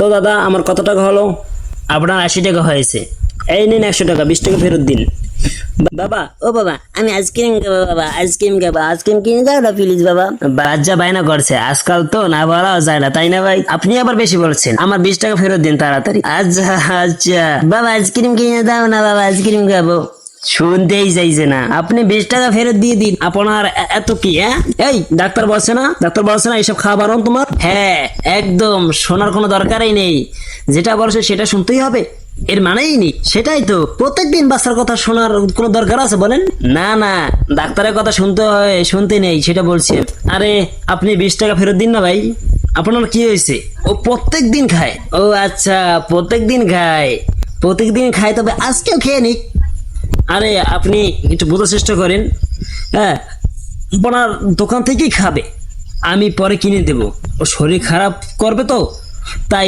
তো দাদা আমার কত টাকা হলো? আপনার 80 টাকা হয়েছে। এই নিন 100 টাকা, 20 টাকা ফেরত দিন। বাবা, ও বাবা, আমি আইসক্রিম খাবো বাবা, আইসক্রিম খাবো, আইসক্রিম কিনে দাও না প্লিজ বাবা। বাচ্চা বায়না করছে, আজকাল তো না বলাও যায় না, তাই না ভাই? আপনি আবার বেশি বলছেন, আমার 20 টাকা ফেরত দিন তাড়াতাড়ি। আচ্ছা আচ্ছা বাবা, আইসক্রিম কিনে দাও না বাবা, আইসক্রিম খাবো। শুনতেই চাইছে না। আপনি 20 টাকা ফেরত দিয়ে দিন। আপনার এত কি? হ্যাঁ, এই ডাক্তার বলছে না, ডাক্তার বলছে না এইসব খাওয়া বারণ তোমার? হ্যাঁ, একদম শোনার কোনো দরকারই নেই। যেটা বলছে সেটা শুনতেই হবে, এর মানেই নেই। সেটাই তো, প্রত্যেকদিন বাচ্চার কথা শোনার কোনো দরকার আছে বলেন? না না, ডাক্তারের কথা শুনতে হয়, শুনতে নেই সেটা বলছি। আরে আপনি 20 টাকা ফেরত দিন না ভাই। আপনার কি হয়েছে? ও প্রত্যেক দিন খায়? ও আচ্ছা, প্রত্যেক দিন খায়। প্রত্যেক দিন খায়, তবে আজকেও খেয়ে নিক। আরে আপনি একটু বোঝার চেষ্টা করেন। হ্যাঁ, আপনার দোকান থেকেই খাবে, আমি পরে কিনে দেব। ও শরীর খারাপ করবে তো, তাই